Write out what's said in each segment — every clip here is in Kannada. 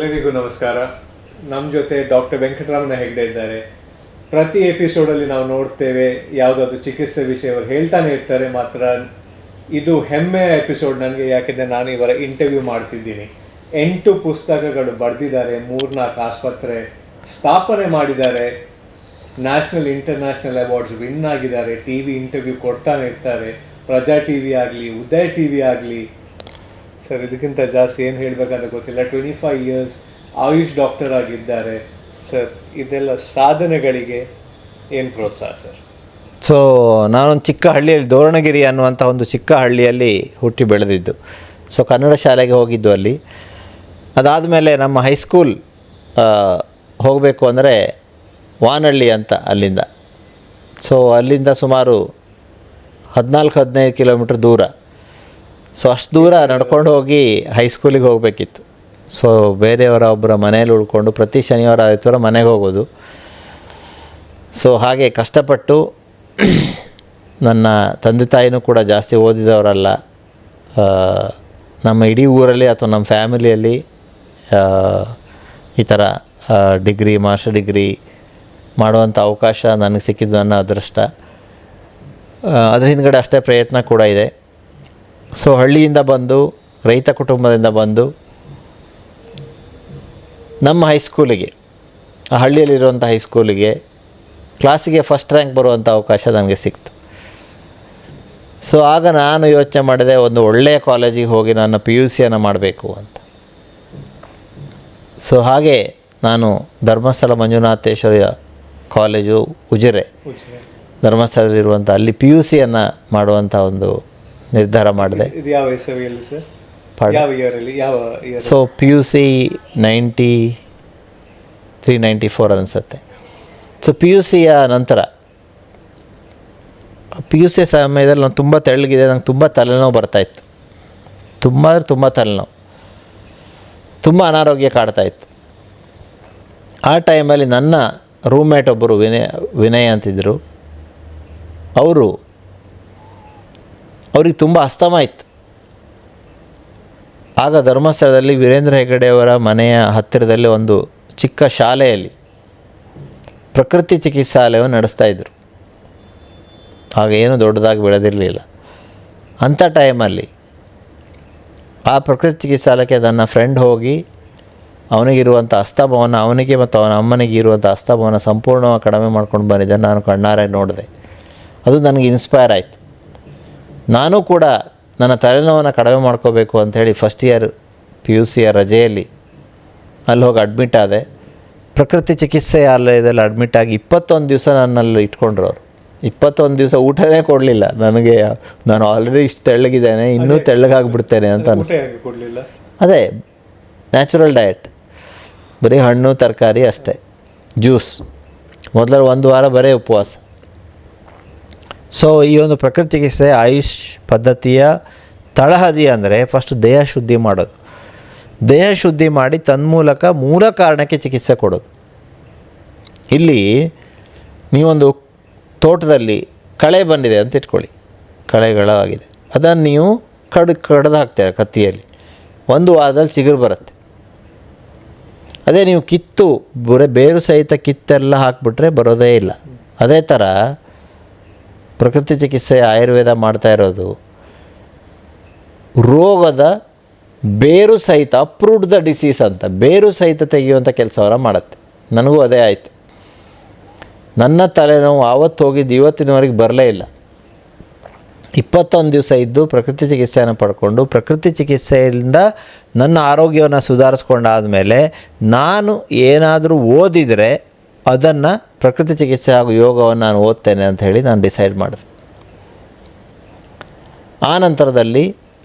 ಎಲ್ಲರಿಗೂ ನಮಸ್ಕಾರ. ನಮ್ಮ ಜೊತೆ ಡಾಕ್ಟರ್ ವೆಂಕಟರಮಣ ಹೆಗ್ಡೆ ಇದ್ದಾರೆ. ಪ್ರತಿ ಎಪಿಸೋಡಲ್ಲಿ ನಾವು ನೋಡ್ತೇವೆ ಯಾವುದಾದ್ರು ಚಿಕಿತ್ಸೆ ವಿಷಯ ಅವರು ಹೇಳ್ತಾನೆ ಇರ್ತಾರೆ. ಮಾತ್ರ ಇದು ಹೆಮ್ಮೆಯ ಎಪಿಸೋಡ್ ನನಗೆ, ಯಾಕೆಂದರೆ ನಾನು ಇವರ ಇಂಟರ್ವ್ಯೂ ಮಾಡ್ತಿದ್ದೀನಿ. 8 ಪುಸ್ತಕಗಳು ಬರೆದಿದ್ದಾರೆ, 3-4 ಆಸ್ಪತ್ರೆ ಸ್ಥಾಪನೆ ಮಾಡಿದ್ದಾರೆ, ನ್ಯಾಷನಲ್ ಇಂಟರ್ನ್ಯಾಷನಲ್ ಅವಾರ್ಡ್ಸ್ ವಿನ್ ಆಗಿದ್ದಾರೆ, ಟಿ ವಿ ಇಂಟರ್ವ್ಯೂ ಕೊಡ್ತಾನೆ ಇರ್ತಾರೆ, ಪ್ರಜಾ ಟಿ ವಿ ಆಗಲಿ, ಉದಯ ಟಿ ವಿ ಆಗಲಿ. ಸರ್, ಇದಕ್ಕಿಂತ ಜಾಸ್ತಿ ಏನು ಹೇಳಬೇಕಂತ ಗೊತ್ತಿಲ್ಲ. 25 ಇಯರ್ಸ್ ಆಯುಷ್ ಡಾಕ್ಟರ್ ಆಗಿದ್ದಾರೆ ಸರ್. ಇದೆಲ್ಲ ಸಾಧನೆಗಳಿಗೆ ಏನು ಪ್ರೋತ್ಸಾಹ ಸರ್? ಸೊ ನಾನೊಂದು ಚಿಕ್ಕ ಹಳ್ಳಿಯಲ್ಲಿ, ದೋರಣಗಿರಿ ಅನ್ನುವಂಥ ಒಂದು ಚಿಕ್ಕ ಹಳ್ಳಿಯಲ್ಲಿ ಹುಟ್ಟಿ ಬೆಳೆದಿದ್ದು. ಸೊ ಕನ್ನಡ ಶಾಲೆಗೆ ಹೋಗಿದ್ದು ಅಲ್ಲಿ. ಅದಾದಮೇಲೆ ನಮ್ಮ ಹೈಸ್ಕೂಲ್ ಹೋಗಬೇಕು ಅಂದರೆ ವಾನಹಳ್ಳಿ ಅಂತ ಅಲ್ಲಿಂದ. ಸೊ ಅಲ್ಲಿಂದ ಸುಮಾರು 14-15 ಕಿಲೋಮೀಟ್ರ್ ದೂರ. ಸೊ ಅಷ್ಟು ದೂರ ನಡ್ಕೊಂಡು ಹೋಗಿ ಹೈಸ್ಕೂಲಿಗೆ ಹೋಗಬೇಕಿತ್ತು. ಸೊ ಬೇರೆಯವರ ಒಬ್ಬರ ಮನೇಲಿ ಉಳ್ಕೊಂಡು ಪ್ರತಿ ಶನಿವಾರ ಆದಿತ್ಯವಾರ ಮನೆಗೆ ಹೋಗೋದು. ಸೊ ಹಾಗೆ ಕಷ್ಟಪಟ್ಟು, ನನ್ನ ತಂದೆ ತಾಯಿನೂ ಕೂಡ ಜಾಸ್ತಿ ಓದಿದವರಲ್ಲ. ನಮ್ಮ ಇಡೀ ಊರಲ್ಲಿ ಅಥವಾ ನಮ್ಮ ಫ್ಯಾಮಿಲಿಯಲ್ಲಿ ಈ ಥರ ಡಿಗ್ರಿ, ಮಾಸ್ಟರ್ ಡಿಗ್ರಿ ಮಾಡುವಂಥ ಅವಕಾಶ ನನಗೆ ಸಿಕ್ಕಿದ್ದು ನನ್ನ ಅದೃಷ್ಟ. ಅದ್ರ ಹಿಂದ್ಗಡೆ ಅಷ್ಟೇ ಪ್ರಯತ್ನ ಕೂಡ ಇದೆ. ಸೊ ಹಳ್ಳಿಯಿಂದ ಬಂದು, ರೈತ ಕುಟುಂಬದಿಂದ ಬಂದು ನಮ್ಮ ಹೈಸ್ಕೂಲಿಗೆ, ಆ ಹಳ್ಳಿಯಲ್ಲಿರುವಂಥ ಹೈಸ್ಕೂಲಿಗೆ ಕ್ಲಾಸಿಗೆ ಫಸ್ಟ್ ರ್ಯಾಂಕ್ ಬರುವಂಥ ಅವಕಾಶ ನನಗೆ ಸಿಕ್ತು. ಸೊ ಆಗ ನಾನು ಯೋಚನೆ ಮಾಡಿದೆ, ಒಂದು ಒಳ್ಳೆಯ ಕಾಲೇಜಿಗೆ ಹೋಗಿ ನಾನು PUCಯನ್ನು ಮಾಡಬೇಕು ಅಂತ. ಸೊ ಹಾಗೆ ನಾನು ಧರ್ಮಸ್ಥಳ ಮಂಜುನಾಥೇಶ್ವರ ಕಾಲೇಜು, ಉಜಿರೆ, ಧರ್ಮಸ್ಥಳದಲ್ಲಿರುವಂಥ ಅಲ್ಲಿ PUCಯನ್ನು ಮಾಡುವಂಥ ಒಂದು ನಿರ್ಧಾರ ಮಾಡಿದೆ. ಇದು ಯಾವ ಇಸವಿಯಲ್ಲಿ ಸರ್? ಯಾವ ಇಯರಲ್ಲಿ? ಯಾವ ಇಯರ್? ಸೊ PUC 93-94 ಅನಿಸುತ್ತೆ. ಸೊ PUCಯ ನಂತರ, PUC ಸಮಯದಲ್ಲಿ ನಾನು ತುಂಬ ತೆಳ್ಳಗಿದೆ, ನಂಗೆ ತುಂಬ ತಲೆನೋವು ಬರ್ತಾಯಿತ್ತು. ತುಂಬ ತಲೆನೋವು, ತುಂಬ ಅನಾರೋಗ್ಯ ಕಾಡ್ತಾಯಿತ್ತು. ಆ ಟೈಮಲ್ಲಿ ನನ್ನ ರೂಮ್ಮೇಟ್ ಒಬ್ಬರು ವಿನಯ್ ಅಂತಿದ್ದರು. ಅವ್ರಿಗೆ ತುಂಬ ಅಸ್ತಮ ಇತ್ತು. ಆಗ ಧರ್ಮಸ್ಥಳದಲ್ಲಿ ವೀರೇಂದ್ರ ಹೆಗ್ಗಡೆಯವರ ಮನೆಯ ಹತ್ತಿರದಲ್ಲಿ ಒಂದು ಚಿಕ್ಕ ಶಾಲೆಯಲ್ಲಿ ಪ್ರಕೃತಿ ಚಿಕಿತ್ಸಾಲಯವನ್ನು ನಡೆಸ್ತಾಯಿದ್ರು. ಆಗ ಏನು ದೊಡ್ಡದಾಗಿ ಬೆಳೆದಿರಲಿಲ್ಲ. ಅಂಥ ಟೈಮಲ್ಲಿ ಆ ಪ್ರಕೃತಿ ಚಿಕಿತ್ಸಾಲಯಕ್ಕೆ ನನ್ನ ಫ್ರೆಂಡ್ ಹೋಗಿ ಅವನಿಗಿರುವಂಥ ಅಸ್ತಮವನ್ನು, ಅವನಿಗೆ ಮತ್ತು ಅವನ ಅಮ್ಮನಿಗೆ ಇರುವಂಥ ಅಸ್ತಮವನ್ನು ಸಂಪೂರ್ಣವಾಗಿ ಕಡಿಮೆ ಮಾಡ್ಕೊಂಡು ಬಂದಿದ್ದನ್ನು ನಾನು ಕಣ್ಣಾರೆ ನೋಡಿದೆ. ಅದು ನನಗೆ ಇನ್ಸ್ಪೈರ್ ಆಯಿತು. ನಾನು ಕೂಡ ನನ್ನ ತಲೆನೋವನ್ನು ಕಡಿಮೆ ಮಾಡ್ಕೋಬೇಕು ಅಂಥೇಳಿ ಫಸ್ಟ್ ಇಯರ್ PUCಯ ರಜೆಯಲ್ಲಿ ಅಲ್ಲಿ ಹೋಗಿ ಅಡ್ಮಿಟ್ ಆದೆ. ಪ್ರಕೃತಿ ಚಿಕಿತ್ಸಾಲಯದಲ್ಲಿ ಅಡ್ಮಿಟ್ ಆಗಿ 21 ದಿವಸ ನನ್ನಲ್ಲಿ ಇಟ್ಕೊಂಡ್ರು ಅವರು. 21 ದಿವಸ ಊಟನೇ ಕೊಡಲಿಲ್ಲ ನನಗೆ. ನಾನು ಆಲ್ರೆಡಿ ಇಷ್ಟು ತೆಳ್ಳಗಿದ್ದೇನೆ, ಇನ್ನೂ ತೆಳ್ಳಗಾಗ್ಬಿಡ್ತೇನೆ ಅಂತ ಕೊಡಲಿಲ್ಲ. ಅದೇ ನ್ಯಾಚುರಲ್ ಡಯಟ್, ಬರೀ ಹಣ್ಣು ತರಕಾರಿ ಅಷ್ಟೇ, ಜ್ಯೂಸ್. ಮೊದಲ 1 ವಾರ ಬರೀ ಉಪವಾಸ. ಸೊ ಈ ಒಂದು ಪ್ರಕೃತಿ ಚಿಕಿತ್ಸೆ ಆಯುಷ್ ಪದ್ಧತಿಯ ತಳಹದಿ ಅಂದರೆ ಫಸ್ಟ್ ದೇಹ ಶುದ್ಧಿ ಮಾಡೋದು. ದೇಹ ಶುದ್ಧಿ ಮಾಡಿ ತನ್ಮೂಲಕ ಮೂಲ ಕಾರಣಕ್ಕೆ ಚಿಕಿತ್ಸೆ ಕೊಡೋದು. ಇಲ್ಲಿ ನೀವೊಂದು ತೋಟದಲ್ಲಿ ಕಳೆ ಬಂದಿದೆ ಅಂತ ಇಟ್ಕೊಳ್ಳಿ, ಕಳೆಗಳಾಗಿದೆ, ಅದನ್ನು ನೀವು ಕಡ್ದು ಹಾಕ್ತೀರ ಕತ್ತಿಯಲ್ಲಿ, 1 ವಾರದಲ್ಲಿ ಚಿಗುರು ಬರುತ್ತೆ. ಅದೇ ನೀವು ಕಿತ್ತು ಬೇರು ಸಹಿತ ಕಿತ್ತೆಲ್ಲ ಹಾಕಿಬಿಟ್ರೆ ಬರೋದೇ ಇಲ್ಲ. ಅದೇ ಥರ ಪ್ರಕೃತಿ ಚಿಕಿತ್ಸೆ ಆಯುರ್ವೇದ ಮಾಡ್ತಾ ಇರೋದು ರೋಗದ ಬೇರು ಸಹಿತ, ಅಪ್ರೂವ್ಡ್ ದ ಡಿಸೀಸ್ ಅಂತ, ಬೇರು ಸಹಿತ ತೆಗೆಯುವಂಥ ಕೆಲಸವನ್ನ ಮಾಡುತ್ತೆ. ನನಗೂ ಅದೇ ಆಯಿತು. ನನ್ನ ತಲೆನೋವು ಆವತ್ತು ಹೋಗಿದ್ದು ಇವತ್ತಿನವರೆಗೆ ಬರಲೇ ಇಲ್ಲ. 21 ದಿವಸ ಇದ್ದು ಪ್ರಕೃತಿ ಚಿಕಿತ್ಸೆಯನ್ನು ಪಡ್ಕೊಂಡು, ಪ್ರಕೃತಿ ಚಿಕಿತ್ಸೆಯಿಂದ ನನ್ನ ಆರೋಗ್ಯವನ್ನು ಸುಧಾರಿಸ್ಕೊಂಡಾದ ಮೇಲೆ ನಾನು ಏನಾದರೂ ಓದಿದರೆ ಅದನ್ನು ಪ್ರಕೃತಿ ಚಿಕಿತ್ಸೆ ಹಾಗೂ ಯೋಗವನ್ನು ನಾನು ಓದ್ತೇನೆ ಅಂತ ಹೇಳಿ ನಾನು ಡಿಸೈಡ್ ಮಾಡಿದೆ. ಆ ನಂತರದಲ್ಲಿ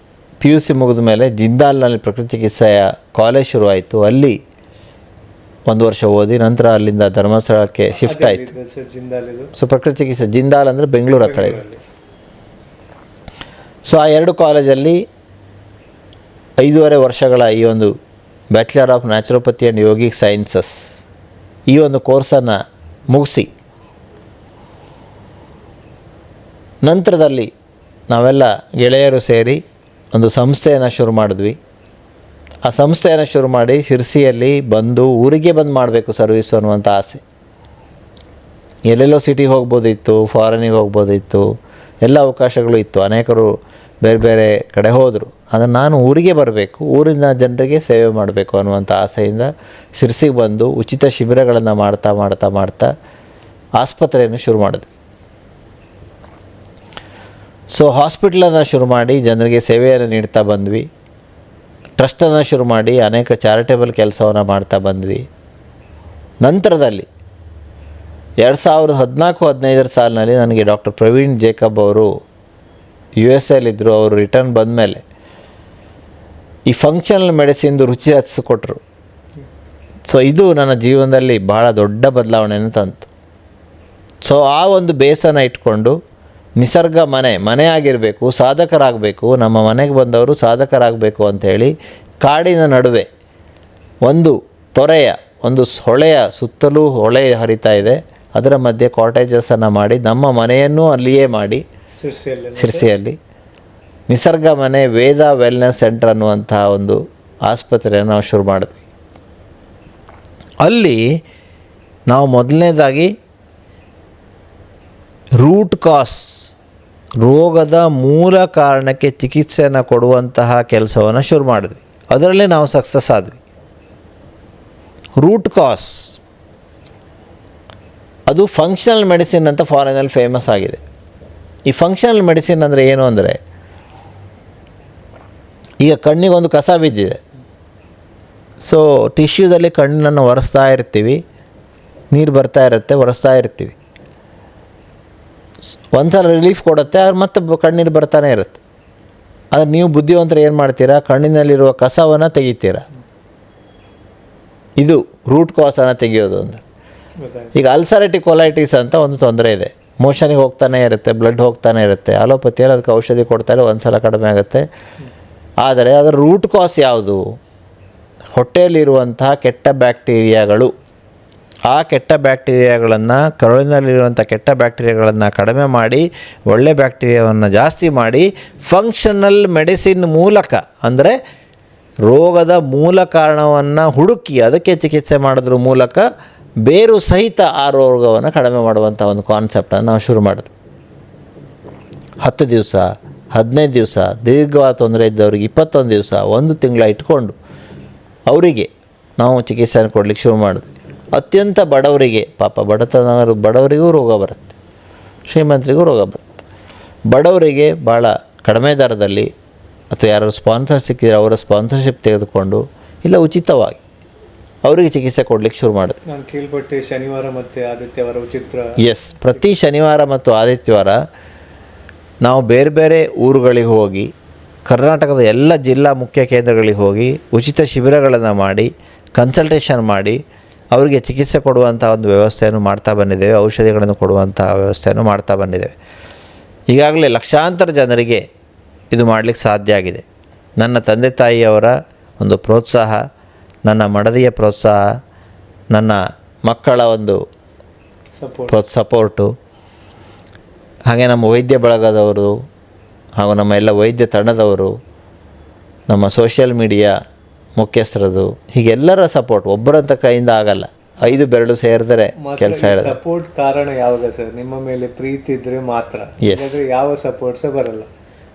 PUC ಮುಗಿದ ಮೇಲೆ ಜಿಂದಾಲ್ನಲ್ಲಿ ಪ್ರಕೃತಿ ಚಿಕಿತ್ಸೆಯ ಕಾಲೇಜ್ ಶುರುವಾಯಿತು. ಅಲ್ಲಿ 1 ವರ್ಷ ಓದಿ ನಂತರ ಅಲ್ಲಿಂದ ಧರ್ಮಸ್ಥಳಕ್ಕೆ ಶಿಫ್ಟ್ ಆಯಿತು. ಸೊ ಪ್ರಕೃತಿ ಚಿಕಿತ್ಸೆ ಜಿಂದಾಲ್ ಅಂದರೆ ಬೆಂಗಳೂರು ಹತ್ರ ಇದೆ. ಸೊ ಆ 2 ಕಾಲೇಜಲ್ಲಿ 5.5 ವರ್ಷಗಳ ಈ ಒಂದು bachelor of naturopathy and yogic sciences ಈ ಒಂದು ಕೋರ್ಸನ್ನು ಮುಗಿಸಿ ನಂತರದಲ್ಲಿ ನಾವೆಲ್ಲ ಗೆಳೆಯರು ಸೇರಿ ಒಂದು ಸಂಸ್ಥೆಯನ್ನು ಶುರು ಮಾಡಿದ್ವಿ. ಆ ಸಂಸ್ಥೆಯನ್ನು ಶುರು ಮಾಡಿ ಶಿರ್ಸಿಯಲ್ಲಿ ಬಂದು ಊರಿಗೆ ಬಂದು ಮಾಡಬೇಕು ಸರ್ವೀಸು ಅನ್ನುವಂಥ ಆಸೆ. ಎಲ್ಲೆಲ್ಲೋ ಸಿಟಿಗೆ ಹೋಗ್ಬೋದಿತ್ತು, ಫಾರಿನಿಗೆ ಹೋಗ್ಬೋದಿತ್ತು, ಎಲ್ಲ ಅವಕಾಶಗಳು ಇತ್ತು. ಅನೇಕರು ಬೇರೆ ಬೇರೆ ಕಡೆ ಹೋದರು. ಆದರೆ ನಾನು ಊರಿಗೆ ಬರಬೇಕು, ಊರಿನ ಜನರಿಗೆ ಸೇವೆ ಮಾಡಬೇಕು ಅನ್ನುವಂಥ ಆಸೆಯಿಂದ ಶಿರ್ಸಿಗೆ ಬಂದು ಉಚಿತ ಶಿಬಿರಗಳನ್ನು ಮಾಡ್ತಾ ಮಾಡ್ತಾ ಮಾಡ್ತಾ ಆಸ್ಪತ್ರೆಯನ್ನು ಶುರು ಮಾಡಿದ್ವಿ. ಸೊ ಹಾಸ್ಪಿಟ್ಲನ್ನು ಶುರು ಮಾಡಿ ಜನರಿಗೆ ಸೇವೆಯನ್ನು ನೀಡ್ತಾ ಬಂದ್ವಿ. ಟ್ರಸ್ಟನ್ನು ಶುರು ಮಾಡಿ ಅನೇಕ ಚಾರಿಟೇಬಲ್ ಕೆಲಸವನ್ನು ಮಾಡ್ತಾ ಬಂದ್ವಿ. ನಂತರದಲ್ಲಿ 2014-15 ಸಾಲಿನಲ್ಲಿ ನನಗೆ ಡಾಕ್ಟರ್ ಪ್ರವೀಣ್ ಜೇಕಬ್ ಅವರು USA ಇದ್ದರು. ಅವರು ರಿಟರ್ನ್ ಬಂದ ಮೇಲೆ ಈ ಫಂಕ್ಷನಲ್ ಮೆಡಿಸಿನ್ದು ರುಚಿ ಹಚ್ಚಿಕೊಟ್ರು. ಸೊ ಇದು ನನ್ನ ಜೀವನದಲ್ಲಿ ಬಹಳ ದೊಡ್ಡ ಬದಲಾವಣೆಯನ್ನು ತಂತು. ಸೊ ಆ ಒಂದು ಬೇಸನ್ನು ಇಟ್ಕೊಂಡು ನಿಸರ್ಗ ಮನೆ ಆಗಿರಬೇಕು, ಸಾಧಕರಾಗಬೇಕು, ನಮ್ಮ ಮನೆಗೆ ಬಂದವರು ಸಾಧಕರಾಗಬೇಕು ಅಂಥೇಳಿ ಕಾಡಿನ ನಡುವೆ ಒಂದು ತೊರೆಯ ಒಂದು ಹೊಳೆಯ ಸುತ್ತಲೂ ಹೊಳೆ ಹರಿತಾ ಇದೆ, ಅದರ ಮಧ್ಯೆ ಕಾಟೇಜಸನ್ನು ಮಾಡಿ ನಮ್ಮ ಮನೆಯನ್ನು ಅಲ್ಲಿಯೇ ಮಾಡಿ ಶಿರ್ಸಿಯಲ್ಲಿ ನಿಸರ್ಗ ಮನೆ ವೇದ ವೆಲ್ನೆಸ್ ಸೆಂಟರ್ ಅನ್ನುವಂಥ ಒಂದು ಆಸ್ಪತ್ರೆಯನ್ನು ನಾವು ಶುರು ಮಾಡಿದ್ವಿ. ಅಲ್ಲಿ ನಾವು ಮೊದಲನೇದಾಗಿ ರೂಟ್ ಕಾಸ್, ರೋಗದ ಮೂಲ ಕಾರಣಕ್ಕೆ ಚಿಕಿತ್ಸೆಯನ್ನು ಕೊಡುವಂತಹ ಕೆಲಸವನ್ನು ಶುರು ಮಾಡಿದ್ವಿ. ಅದರಲ್ಲೇ ನಾವು ಸಕ್ಸಸ್ ಆದ್ವಿ. ರೂಟ್ ಕಾಸ್ ಅದು ಫಂಕ್ಷನಲ್ ಮೆಡಿಸಿನ್ ಅಂತ ಫಾರಿನಲ್ಲಿ ಫೇಮಸ್ ಆಗಿದೆ. ಈ ಫಂಕ್ಷನಲ್ ಮೆಡಿಸಿನ್ ಅಂದರೆ ಏನು ಅಂದರೆ, ಈಗ ಕಣ್ಣಿಗೊಂದು ಕಸ ಬಿದ್ದಿದೆ. ಸೊ ಟಿಶ್ಯೂದಲ್ಲಿ ಕಣ್ಣನ್ನು ಒರೆಸ್ತಾ ಇರ್ತೀವಿ, ನೀರು ಬರ್ತಾ ಇರುತ್ತೆ, ಒರೆಸ್ತಾ ಇರ್ತೀವಿ. ಒಂದು ಸಲ ರಿಲೀಫ್ ಕೊಡುತ್ತೆ, ಆದ್ರೆ ಮತ್ತೆ ಕಣ್ಣೀರು ಬರ್ತಾನೆ ಇರುತ್ತೆ. ಆದರೆ ನೀವು ಬುದ್ಧಿವಂತರು ಏನು ಮಾಡ್ತೀರಾ, ಕಣ್ಣಿನಲ್ಲಿರುವ ಕಸವನ್ನು ತೆಗಿತೀರ. ಇದು ರೂಟ್ ಕಾಸನ್ನು ತೆಗೆಯೋದು ಅಂದರೆ. ಈಗ ಅಲ್ಸರೇಟಿವ್ ಕೊಲೈಟಿಸ್ ಅಂತ ಒಂದು ತೊಂದರೆ ಇದೆ. ಮೋಷನಿಗೆ ಹೋಗ್ತಾನೆ ಇರುತ್ತೆ, ಬ್ಲಡ್ ಹೋಗ್ತಾನೆ ಇರುತ್ತೆ. ಅಲೋಪತಿಯಲ್ಲಿ ಅದಕ್ಕೆ ಔಷಧಿ ಕೊಡ್ತಾರೆ, ಒಂದು ಸಲ ಕಡಿಮೆ ಆಗುತ್ತೆ. ಆದರೆ ಅದರ ರೂಟ್ ಕಾಸ್ ಯಾವುದು? ಹೊಟ್ಟೆಯಲ್ಲಿರುವಂತಹ ಕೆಟ್ಟ ಬ್ಯಾಕ್ಟೀರಿಯಾಗಳು. ಆ ಕೆಟ್ಟ ಬ್ಯಾಕ್ಟೀರಿಯಾಗಳನ್ನು, ಕರುಳಿನಲ್ಲಿರುವಂಥ ಕೆಟ್ಟ ಬ್ಯಾಕ್ಟೀರಿಯಾಗಳನ್ನು ಕಡಿಮೆ ಮಾಡಿ ಒಳ್ಳೆ ಬ್ಯಾಕ್ಟೀರಿಯಾವನ್ನು ಜಾಸ್ತಿ ಮಾಡಿ ಫಂಕ್ಷನಲ್ ಮೆಡಿಸಿನ್ ಮೂಲಕ, ಅಂದರೆ ರೋಗದ ಮೂಲ ಕಾರಣವನ್ನು ಹುಡುಕಿ ಅದಕ್ಕೆ ಚಿಕಿತ್ಸೆ ಮಾಡೋದ್ರ ಮೂಲಕ ಬೇರು ಸಹಿತ ಆ ರೋಗವನ್ನು ಕಡಿಮೆ ಮಾಡುವಂಥ ಒಂದು ಕಾನ್ಸೆಪ್ಟನ್ನು ನಾವು ಶುರು ಮಾಡಿದ್ವಿ. 10 ದಿವಸ, 15 ದಿವಸ, ದೀರ್ಘವಾದ ತೊಂದರೆ ಇದ್ದವರಿಗೆ 21 ದಿವಸ, 1 ತಿಂಗಳ ಇಟ್ಕೊಂಡು ಅವರಿಗೆ ನಾವು ಚಿಕಿತ್ಸೆಯನ್ನು ಕೊಡಲಿಕ್ಕೆ ಶುರು ಮಾಡಿದ್ವಿ. ಅತ್ಯಂತ ಬಡವರಿಗೆ, ಪಾಪ ಬಡವರಿಗೂ ರೋಗ ಬರುತ್ತೆ, ಶ್ರೀಮಂತರಿಗೂ ರೋಗ ಬರುತ್ತೆ. ಬಡವರಿಗೆ ಭಾಳ ಕಡಿಮೆ ದರದಲ್ಲಿ ಅಥವಾ ಯಾರು ಸ್ಪಾನ್ಸರ್ ಸಿಕ್ಕಿದ್ರೆ ಅವರ ಸ್ಪಾನ್ಸರ್ಶಿಪ್ ತೆಗೆದುಕೊಂಡು ಇಲ್ಲ ಉಚಿತವಾಗಿ ಅವರಿಗೆ ಚಿಕಿತ್ಸೆ ಕೊಡಲಿಕ್ಕೆ ಶುರು ಮಾಡಿದೆ. ನಾನು ಕೇಳ್ಪಟ್ಟೆ ಶನಿವಾರ ಮತ್ತು ಆದಿತ್ಯವಾರ ಉಚಿತ. ಎಸ್, ಪ್ರತಿ ಶನಿವಾರ ಮತ್ತು ಆದಿತ್ಯವಾರ ನಾವು ಬೇರೆ ಬೇರೆ ಊರುಗಳಿಗೆ ಹೋಗಿ, ಕರ್ನಾಟಕದ ಎಲ್ಲ ಜಿಲ್ಲಾ ಮುಖ್ಯ ಕೇಂದ್ರಗಳಿಗೆ ಹೋಗಿ ಉಚಿತ ಶಿಬಿರಗಳನ್ನು ಮಾಡಿ, ಕನ್ಸಲ್ಟೇಷನ್ ಮಾಡಿ ಅವರಿಗೆ ಚಿಕಿತ್ಸೆ ಕೊಡುವಂಥ ಒಂದು ವ್ಯವಸ್ಥೆಯನ್ನು ಮಾಡ್ತಾ ಬಂದಿದ್ದೇವೆ. ಔಷಧಿಗಳನ್ನು ಕೊಡುವಂಥ ವ್ಯವಸ್ಥೆಯನ್ನು ಮಾಡ್ತಾ ಬಂದಿದ್ದೇವೆ. ಈಗಾಗಲೇ ಲಕ್ಷಾಂತರ ಜನರಿಗೆ ಇದು ಮಾಡಲಿಕ್ಕೆ ಸಾಧ್ಯ ಆಗಿದೆ. ನನ್ನ ತಂದೆ ತಾಯಿಯವರ ಒಂದು ಪ್ರೋತ್ಸಾಹ, ನನ್ನ ಮಡದಿಯ ಪ್ರೋತ್ಸಾಹ, ನನ್ನ ಮಕ್ಕಳ ಒಂದು ಸಪೋರ್ಟು, ಹಾಗೆ ನಮ್ಮ ವೈದ್ಯ ಬಳಗದವರು ಹಾಗೂ ನಮ್ಮ ಎಲ್ಲ ವೈದ್ಯ ತಂಡದವರು, ನಮ್ಮ ಸೋಷಿಯಲ್ ಮೀಡಿಯಾ ಮುಖ್ಯಸ್ಥರದು, ಹೀಗೆಲ್ಲರ ಸಪೋರ್ಟ್ ಒಬ್ಬರಂತ ಕೈಯಿಂದ ಆಗಲ್ಲ. 5 ಬೆರಳು ಸೇರಿದರೆ ಕೆಲಸ ಹೇಳೋದು. ಸಪೋರ್ಟ್ ಕಾರಣ ಯಾವಾಗ ಸರ್? ನಿಮ್ಮ ಮೇಲೆ ಪ್ರೀತಿ ಇದ್ದರೆ ಮಾತ್ರ. ಯಾವ ಸಪೋರ್ಟ್ಸೇ ಬರಲ್ಲ.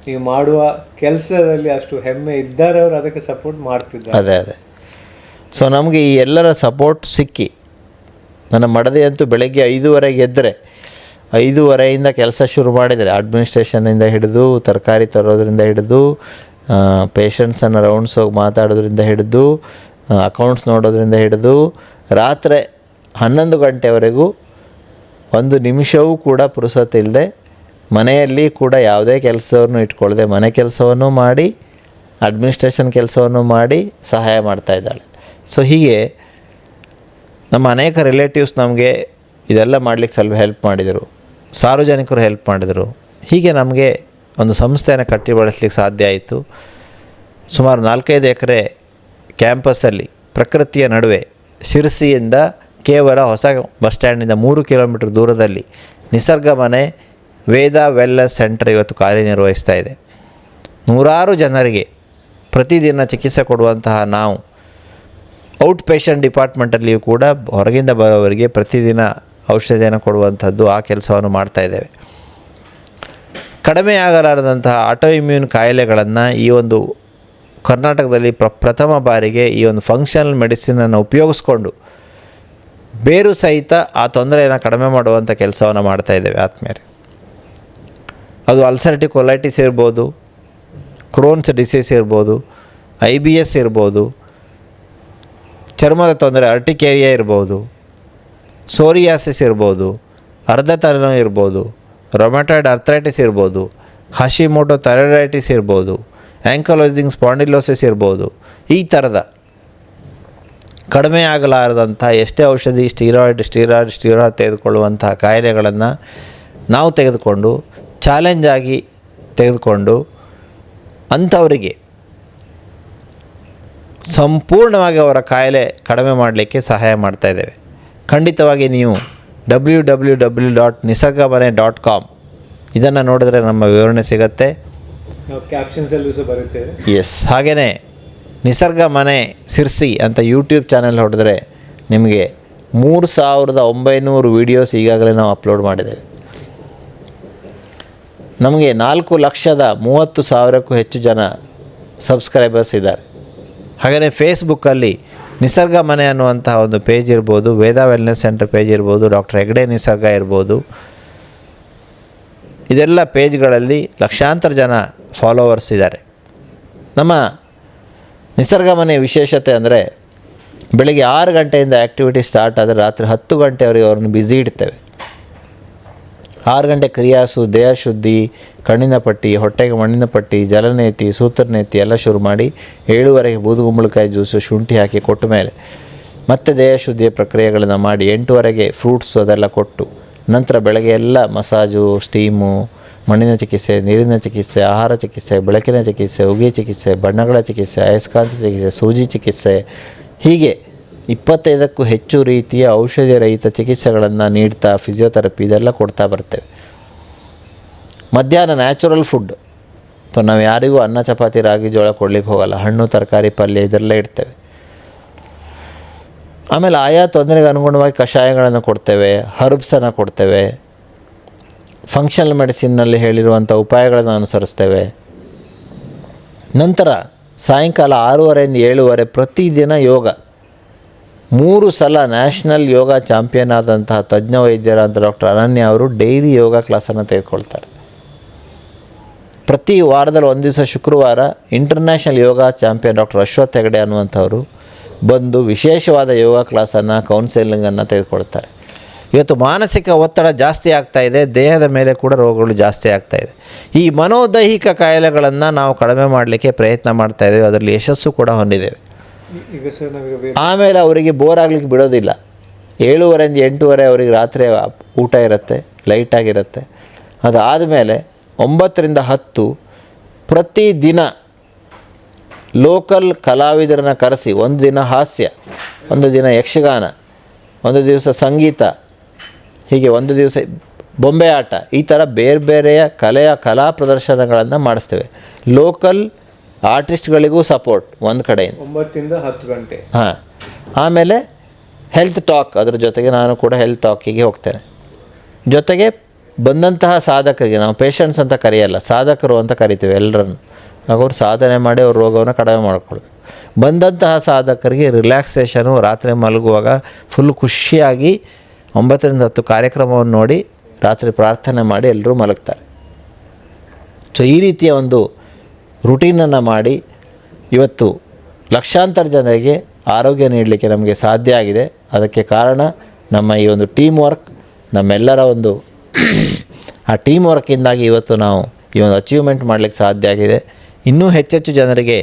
ನೀವು ಮಾಡುವ ಕೆಲಸದಲ್ಲಿ ಅಷ್ಟು ಹೆಮ್ಮೆ ಇದ್ದಾರೆ, ಅವರು ಅದಕ್ಕೆ ಸಪೋರ್ಟ್ ಮಾಡ್ತಿದ್ದಾರೆ. ಅದೇ ಸೊ ನಮಗೆ ಈ ಎಲ್ಲರ ಸಪೋರ್ಟ್ ಸಿಕ್ಕಿ, ನನ್ನ ಮಡದಿಯಂತೂ ಬೆಳಗ್ಗೆ 5:30 ಎದ್ದರೆ 5:30 ಕೆಲಸ ಶುರು ಮಾಡಿದರೆ, ಅಡ್ಮಿನಿಸ್ಟ್ರೇಷನಿಂದ ಹಿಡಿದು ತರಕಾರಿ ತರೋದ್ರಿಂದ ಹಿಡಿದು ಪೇಷಂಟ್ಸನ್ನು ರೌಂಡ್ಸ್ ಹೋಗಿ ಮಾತಾಡೋದ್ರಿಂದ ಹಿಡಿದು ಅಕೌಂಟ್ಸ್ ನೋಡೋದ್ರಿಂದ ಹಿಡಿದು ರಾತ್ರಿ 11 ಗಂಟೆವರೆಗೂ 1 ನಿಮಿಷವೂ ಕೂಡ ಪುರುಸೊತ್ತಿಲ್ಲದೆ, ಮನೆಯಲ್ಲಿ ಕೂಡ ಯಾವುದೇ ಕೆಲಸವನ್ನು ಇಟ್ಕೊಳ್ಳದೆ ಮನೆ ಕೆಲಸವನ್ನು ಮಾಡಿ, ಅಡ್ಮಿನಿಸ್ಟ್ರೇಷನ್ ಕೆಲಸವನ್ನು ಮಾಡಿ ಸಹಾಯ ಮಾಡ್ತಾಯಿದ್ದಾಳೆ. ಸೊ ಹೀಗೆ ನಮ್ಮ ಅನೇಕ ರಿಲೇಟಿವ್ಸ್ ನಮಗೆ ಇದೆಲ್ಲ ಮಾಡಲಿಕ್ಕೆ ಸ್ವಲ್ಪ ಹೆಲ್ಪ್ ಮಾಡಿದರು, ಸಾರ್ವಜನಿಕರು ಹೆಲ್ಪ್ ಮಾಡಿದರು. ಹೀಗೆ ನಮಗೆ ಒಂದು ಸಂಸ್ಥೆಯನ್ನು ಕಟ್ಟಿ ಬಳಸಲಿಕ್ಕೆ ಸಾಧ್ಯ ಆಯಿತು. ಸುಮಾರು 4-5 ಎಕರೆ ಕ್ಯಾಂಪಸ್ಸಲ್ಲಿ ಪ್ರಕೃತಿಯ ನಡುವೆ ಶಿರ್ಸಿಯಿಂದ ಕೇವಲ ಹೊಸ ಬಸ್ ಸ್ಟ್ಯಾಂಡಿಂದ 3 ಕಿಲೋಮೀಟರ್ ದೂರದಲ್ಲಿ ನಿಸರ್ಗ ಮನೆ ವೇದ ವೆಲ್ನೆಸ್ ಸೆಂಟರ್ ಇವತ್ತು ಕಾರ್ಯನಿರ್ವಹಿಸ್ತಾ ಇದೆ. 100 ಜನರಿಗೆ ಪ್ರತಿದಿನ ಚಿಕಿತ್ಸೆ ಕೊಡುವಂತಹ ನಾವು ಔಟ್ ಪೇಷಂಟ್ ಡಿಪಾರ್ಟ್ಮೆಂಟಲ್ಲಿಯೂ ಕೂಡ ಹೊರಗಿಂದ ಬರೋವರಿಗೆ ಪ್ರತಿದಿನ ಔಷಧಿಯನ್ನು ಕೊಡುವಂಥದ್ದು ಆ ಕೆಲಸವನ್ನು ಮಾಡ್ತಾಯಿದ್ದೇವೆ. ಕಡಿಮೆ ಆಗಲಾರದಂತಹ ಆಟೋ ಇಮ್ಯೂನ್ ಕಾಯಿಲೆಗಳನ್ನು ಈ ಒಂದು ಕರ್ನಾಟಕದಲ್ಲಿ ಪ್ರಥಮ ಬಾರಿಗೆ ಈ ಒಂದು ಫಂಕ್ಷನಲ್ ಮೆಡಿಸಿನನ್ನು ಉಪಯೋಗಿಸ್ಕೊಂಡು ಬೇರು ಸಹಿತ ಆ ತೊಂದರೆಯನ್ನು ಕಡಿಮೆ ಮಾಡುವಂಥ ಕೆಲಸವನ್ನು ಮಾಡ್ತಾಯಿದ್ದೇವೆ ಆತ್ಮೀಯರೇ. ಅದು ಅಲ್ಸರ್ಟಿವ್ ಕೊಲೈಟಿಸ್ ಇರ್ಬೋದು, ಕ್ರೋನ್ಸ್ ಡಿಸೀಸ್ ಇರ್ಬೋದು, IBS ಇರ್ಬೋದು, ಚರ್ಮದ ತೊಂದರೆ ಅರ್ಟಿಕೇರಿಯಾ ಇರ್ಬೋದು, ಸೋರಿಯಾಸಿಸ್ ಇರ್ಬೋದು, ಅರ್ಧ ತಲೆನೋವು ಇರ್ಬೋದು, ರೊಮ್ಯಾಟಾಯ್ಡ್ ಅರ್ಥ್ರೈಟಿಸ್ ಇರ್ಬೋದು, ಹಶಿಮೋಟೋ ಥೈರಾಯ್ಡೈಟಿಸ್ ಇರ್ಬೋದು, ಆ್ಯಂಕಲೋಸಿಂಗ್ ಸ್ಪಾಂಡಿಲೋಸಿಸ್ ಇರ್ಬೋದು. ಈ ಥರದ ಕಡಿಮೆ ಆಗಲಾರದಂಥ ಎಷ್ಟೇ ಔಷಧಿ ಸ್ಟೀರಾಯ್ಡ್ ತೆಗೆದುಕೊಳ್ಳುವಂಥ ಕಾಯಿಲೆಗಳನ್ನು ನಾವು ತೆಗೆದುಕೊಂಡು ಚಾಲೆಂಜ್ ಆಗಿ ತೆಗೆದುಕೊಂಡು ಅಂಥವರಿಗೆ ಸಂಪೂರ್ಣವಾಗಿ ಅವರ ಕಾಯಿಲೆ ಕಡಿಮೆ ಮಾಡಲಿಕ್ಕೆ ಸಹಾಯ ಮಾಡ್ತಾಯಿದ್ದೇವೆ. ಖಂಡಿತವಾಗಿ ನೀವು www.nisargamane.com ಇದನ್ನು ನೋಡಿದ್ರೆ ನಮ್ಮ ವಿವರಣೆ ಸಿಗುತ್ತೆ. ಕ್ಯಾಪ್ಷನ್ಸಲ್ಲೂ ಸಹ ಬರುತ್ತೇವೆ. ಎಸ್, ಹಾಗೆಯೇ ನಿಸರ್ಗ ಮನೆ ಸಿರ್ಸಿ ಅಂತ ಯೂಟ್ಯೂಬ್ ಚಾನೆಲ್ ಹೊಡೆದ್ರೆ ನಿಮಗೆ 3900 ವೀಡಿಯೋಸ್ ಈಗಾಗಲೇ ನಾವು ಅಪ್ಲೋಡ್ ಮಾಡಿದ್ದೇವೆ. ನಮಗೆ 4,30,000ಕ್ಕೂ ಹೆಚ್ಚು ಜನ ಸಬ್ಸ್ಕ್ರೈಬರ್ಸ್ ಇದ್ದಾರೆ. ಹಾಗೆಯೇ ಫೇಸ್ಬುಕ್ಕಲ್ಲಿ ನಿಸರ್ಗ ಮನೆ ಅನ್ನುವಂತಹ ಒಂದು ಪೇಜ್ ಇರ್ಬೋದು, ವೇದ ವೆಲ್ನೆಸ್ ಸೆಂಟರ್ ಪೇಜ್ ಇರ್ಬೋದು, ಡಾಕ್ಟರ್ ಹೆಗ್ಡೆ ನಿಸರ್ಗ ಇರ್ಬೋದು. ಇದೆಲ್ಲ ಪೇಜ್ಗಳಲ್ಲಿ ಲಕ್ಷಾಂತರ ಜನ ಫಾಲೋವರ್ಸ್ ಇದ್ದಾರೆ. ನಮ್ಮ ನಿಸರ್ಗ ಮನೆ ವಿಶೇಷತೆ ಅಂದರೆ ಬೆಳಗ್ಗೆ 6 ಗಂಟೆಯಿಂದ ಆ್ಯಕ್ಟಿವಿಟಿ ಸ್ಟಾರ್ಟ್ ಆದರೆ ರಾತ್ರಿ 10 ಗಂಟೆವರೆಗೆ ಅವ್ರನ್ನ ಬ್ಯುಸಿ ಇಡ್ತೇವೆ. 6 ಗಂಟೆ ಕ್ರಿಯಾಸು, ದೇಹ ಶುದ್ಧಿ, ಕಣ್ಣಿನ ಪಟ್ಟಿ, ಹೊಟ್ಟೆಗೆ ಮಣ್ಣಿನ ಪಟ್ಟಿ, ಜಲನೇತಿ, ಸೂತ್ರನೇತಿ ಎಲ್ಲ ಶುರು ಮಾಡಿ 7:30ಗೆ ಬೂದುಗುಂಬಳಕಾಯಿ ಜ್ಯೂಸು, ಶುಂಠಿ ಹಾಕಿ ಕೊಟ್ಟ ಮೇಲೆ ಮತ್ತೆ ದೇಹ ಶುದ್ಧಿಯ ಪ್ರಕ್ರಿಯೆಗಳನ್ನು ಮಾಡಿ 8:30ಗೆ ಫ್ರೂಟ್ಸು ಅದೆಲ್ಲ ಕೊಟ್ಟು ನಂತರ ಬೆಳಗ್ಗೆ ಎಲ್ಲ ಮಸಾಜು, ಸ್ಟೀಮು, ಮಣ್ಣಿನ ಚಿಕಿತ್ಸೆ, ನೀರಿನ ಚಿಕಿತ್ಸೆ, ಆಹಾರ ಚಿಕಿತ್ಸೆ, ಬೆಳಕಿನ ಚಿಕಿತ್ಸೆ, ಉಗಿ ಚಿಕಿತ್ಸೆ, ಬಣ್ಣಗಳ ಚಿಕಿತ್ಸೆ, ಅಯಸ್ಕಾಂತ ಚಿಕಿತ್ಸೆ, ಸೂಜಿ ಚಿಕಿತ್ಸೆ, ಹೀಗೆ 25ಕ್ಕೂ ಹೆಚ್ಚು ರೀತಿಯ ಔಷಧಿ ರಹಿತ ಚಿಕಿತ್ಸೆಗಳನ್ನು ನೀಡ್ತಾ ಫಿಸಿಯೋಥೆರಪಿ ಇದೆಲ್ಲ ಕೊಡ್ತಾ ಬರ್ತೇವೆ. ಮಧ್ಯಾಹ್ನ ನ್ಯಾಚುರಲ್ ಫುಡ್, ನಾವು ಯಾರಿಗೂ ಅನ್ನ ಚಪಾತಿ ರಾಗಿ ಜೋಳ ಕೊಡ್ಲಿಕ್ಕೆ ಹೋಗಲ್ಲ. ಹಣ್ಣು, ತರಕಾರಿ, ಪಲ್ಯ ಇದೆಲ್ಲ ಇಡ್ತೇವೆ. ಆಮೇಲೆ ಆಯಾ ತೊಂದರೆಗೆ ಅನುಗುಣವಾಗಿ ಕಷಾಯಗಳನ್ನು ಕೊಡ್ತೇವೆ, ಹರ್ಬ್ಸನ್ನು ಕೊಡ್ತೇವೆ, ಫಂಕ್ಷನಲ್ ಮೆಡಿಸಿನ್ನಲ್ಲಿ ಹೇಳಿರುವಂಥ ಉಪಾಯಗಳನ್ನು ಅನುಸರಿಸ್ತೇವೆ. ನಂತರ ಸಾಯಂಕಾಲ 6:30ರಿಂದ 7:30 ಪ್ರತಿದಿನ ಯೋಗ. 3 ಸಲ ನ್ಯಾಷನಲ್ ಯೋಗ ಚಾಂಪಿಯನ್ ಆದಂತಹ ತಜ್ಞ ವೈದ್ಯರಾದ ಡಾಕ್ಟರ್ ಅನನ್ಯ ಅವರು ಡೈಲಿ ಯೋಗ ಕ್ಲಾಸನ್ನು ತೆಗೆದುಕೊಳ್ತಾರೆ. ಪ್ರತಿ ವಾರದಲ್ಲಿ ಒಂದು ದಿವಸ ಶುಕ್ರವಾರ ಇಂಟರ್ನ್ಯಾಷನಲ್ ಯೋಗ ಚಾಂಪಿಯನ್ ಡಾಕ್ಟರ್ ಅಶ್ವಥ್ ಹೆಗಡೆ ಅನ್ನುವಂಥವರು ಬಂದು ವಿಶೇಷವಾದ ಯೋಗ ಕ್ಲಾಸನ್ನು, ಕೌನ್ಸೆಲಿಂಗನ್ನು ತೆಗೆದುಕೊಳ್ತಾರೆ. ಇವತ್ತು ಮಾನಸಿಕ ಒತ್ತಡ ಜಾಸ್ತಿ ಆಗ್ತಾಯಿದೆ, ದೇಹದ ಮೇಲೆ ಕೂಡ ರೋಗಗಳು ಜಾಸ್ತಿ ಆಗ್ತಾಯಿದೆ. ಈ ಮನೋದೈಹಿಕ ಕಾಯಿಲೆಗಳನ್ನು ನಾವು ಕಡಿಮೆ ಮಾಡಲಿಕ್ಕೆ ಪ್ರಯತ್ನ ಮಾಡ್ತಾಯಿದ್ದೇವೆ, ಅದರಲ್ಲಿ ಯಶಸ್ಸು ಕೂಡ ಹೊಂದಿದ್ದೇವೆ. ಆಮೇಲೆ ಅವರಿಗೆ ಬೋರ್ ಆಗಲಿಕ್ಕೆ ಬಿಡೋದಿಲ್ಲ. 7:30ರಿಂದ 8:30 ಅವರಿಗೆ ರಾತ್ರಿ ಊಟ ಇರುತ್ತೆ, ಲೈಟಾಗಿರುತ್ತೆ. ಅದಾದಮೇಲೆ 9ರಿಂದ 10 ಪ್ರತಿದಿನ ಲೋಕಲ್ ಕಲಾವಿದರನ್ನು ಕರೆಸಿ, ಒಂದು ದಿನ ಹಾಸ್ಯ, ಒಂದು ದಿನ ಯಕ್ಷಗಾನ, ಒಂದು ದಿವಸ ಸಂಗೀತ, ಹೀಗೆ ಒಂದು ದಿವಸ ಬೊಂಬೆ ಆಟ, ಈ ಥರ ಬೇರೆ ಬೇರೆಯ ಕಲಾ ಪ್ರದರ್ಶನಗಳನ್ನು ಮಾಡಿಸ್ತೇವೆ. ಲೋಕಲ್ ಆರ್ಟಿಸ್ಟ್ಗಳಿಗೂ ಸಪೋರ್ಟ್ ಒಂದು ಕಡೆಯಿಂದ 9ರಿಂದ 10 ಗಂಟೆ. ಹಾಂ, ಆಮೇಲೆ ಹೆಲ್ತ್ ಟಾಕ್, ಅದ್ರ ಜೊತೆಗೆ ನಾನು ಕೂಡ ಹೆಲ್ತ್ ಟಾಕಿಗೆ ಹೋಗ್ತೇನೆ. ಜೊತೆಗೆ ಬಂದಂತಹ ಸಾಧಕರಿಗೆ ನಾವು ಪೇಷಂಟ್ಸ್ ಅಂತ ಕರೆಯಲ್ಲ, ಸಾಧಕರು ಅಂತ ಕರಿತೀವಿ ಎಲ್ಲರನ್ನು. ಅವರು ಸಾಧನೆ ಮಾಡಿ ಅವ್ರ ರೋಗವನ್ನು ಕಡಿಮೆ ಮಾಡಿಕೊಳ್ಬೇಕು. ಬಂದಂತಹ ಸಾಧಕರಿಗೆ ರಿಲ್ಯಾಕ್ಸೇಷನು, ರಾತ್ರಿ ಮಲಗುವಾಗ ಫುಲ್ ಖುಷಿಯಾಗಿ 9ರಿಂದ 10 ಕಾರ್ಯಕ್ರಮವನ್ನು ನೋಡಿ ರಾತ್ರಿ ಪ್ರಾರ್ಥನೆ ಮಾಡಿ ಎಲ್ಲರೂ ಮಲಗ್ತಾರೆ. ಸೊ ಈ ರೀತಿಯ ಒಂದು ರುಟೀನನ್ನು ಮಾಡಿ ಇವತ್ತು ಲಕ್ಷಾಂತರ ಜನರಿಗೆ ಆರೋಗ್ಯ ನೀಡಲಿಕ್ಕೆ ನಮಗೆ ಸಾಧ್ಯ ಆಗಿದೆ. ಅದಕ್ಕೆ ಕಾರಣ ನಮ್ಮ ಈ ಒಂದು ಟೀಮ್ ವರ್ಕ್, ನಮ್ಮೆಲ್ಲರ ಒಂದು ಆ ಟೀಮ್ ವರ್ಕಿಂದಾಗಿ ಇವತ್ತು ನಾವು ಈ ಒಂದು ಅಚೀವ್ಮೆಂಟ್ ಮಾಡಲಿಕ್ಕೆ ಸಾಧ್ಯ ಆಗಿದೆ. ಇನ್ನೂ ಹೆಚ್ಚೆಚ್ಚು ಜನರಿಗೆ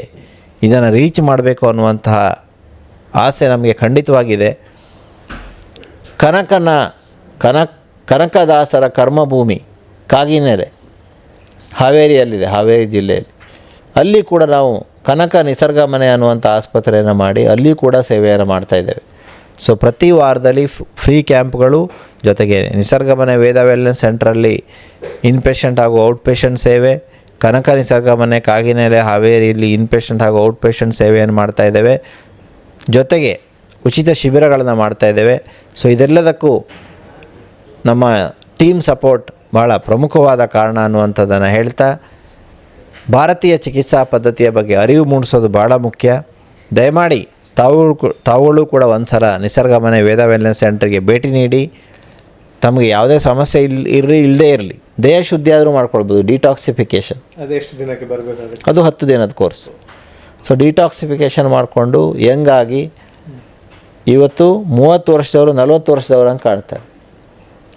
ಇದನ್ನು ರೀಚ್ ಮಾಡಬೇಕು ಅನ್ನುವಂತಹ ಆಸೆ ನಮಗೆ ಖಂಡಿತವಾಗಿದೆ. ಕನಕದಾಸರ ಕರ್ಮಭೂಮಿ ಕಾಗಿನೆಲೆ ಹಾವೇರಿಯಲ್ಲಿದೆ, ಹಾವೇರಿ ಜಿಲ್ಲೆಯಲ್ಲಿ. ಅಲ್ಲಿ ಕೂಡ ನಾವು ಕನಕ ನಿಸರ್ಗ ಮನೆ ಅನ್ನುವಂಥ ಆಸ್ಪತ್ರೆಯನ್ನು ಮಾಡಿ ಅಲ್ಲಿ ಕೂಡ ಸೇವೆಯನ್ನು ಮಾಡ್ತಾಯಿದ್ದೇವೆ. ಸೊ ಪ್ರತಿ ವಾರದಲ್ಲಿ ಫ್ರೀ ಕ್ಯಾಂಪ್ಗಳು, ಜೊತೆಗೆ ನಿಸರ್ಗ ಮನೆ ವೇದ ವೆಲ್ನೆಸ್ ಸೆಂಟ್ರಲ್ಲಿ ಇನ್ ಪೇಷಂಟ್ ಹಾಗೂ ಔಟ್ ಪೇಷಂಟ್ ಸೇವೆ, ಕನಕ ನಿಸರ್ಗ ಮನೆ, ಕಾಗಿನೆಲೆ, ಹಾವೇರಿಯಲ್ಲಿ ಇನ್ಪೇಷೆಂಟ್ ಹಾಗೂ ಔಟ್ಪೇಷೆಂಟ್ ಸೇವೆಯನ್ನು ಮಾಡ್ತಾಯಿದ್ದೇವೆ. ಜೊತೆಗೆ ಉಚಿತ ಶಿಬಿರಗಳನ್ನು ಮಾಡ್ತಾಯಿದ್ದೇವೆ. ಸೊ ಇದೆಲ್ಲದಕ್ಕೂ ನಮ್ಮ ಟೀಮ್ ಸಪೋರ್ಟ್ ಭಾಳ ಪ್ರಮುಖವಾದ ಕಾರಣ ಅನ್ನುವಂಥದ್ದನ್ನು ಹೇಳ್ತಾ, ಭಾರತೀಯ ಚಿಕಿತ್ಸಾ ಪದ್ಧತಿಯ ಬಗ್ಗೆ ಅರಿವು ಮೂಡಿಸೋದು ಭಾಳ ಮುಖ್ಯ. ದಯಮಾಡಿ ತಾವುಗಳು ಕೂಡ ಒಂದು ಸಲ ನಿಸರ್ಗ ಮನೆ ವೇದ ವೆಲ್ನೆಸ್ ಸೆಂಟರ್ಗೆ ಭೇಟಿ ನೀಡಿ, ತಮಗೆ ಯಾವುದೇ ಸಮಸ್ಯೆ ಇಲ್ಲದೇ ಇರಲಿ, ದೇಹ ಶುದ್ಧಿ ಆದರೂ ಮಾಡ್ಕೊಳ್ಬೋದು. ಡಿಟಾಕ್ಸಿಫಿಕೇಷನ್ ಅದೆಷ್ಟು ದಿನಕ್ಕೆ ಬರಬೇಕಾಗುತ್ತೆ? ಅದು 10 ದಿನದ ಕೋರ್ಸ್. ಸೊ ಡಿಟಾಕ್ಸಿಫಿಕೇಷನ್ ಮಾಡಿಕೊಂಡು ಯಂಗಾಗಿ ಇವತ್ತು 30 ವರ್ಷದವರು 40 ವರ್ಷದವರು ಅಂತ ಕಾಣ್ತಾರೆ.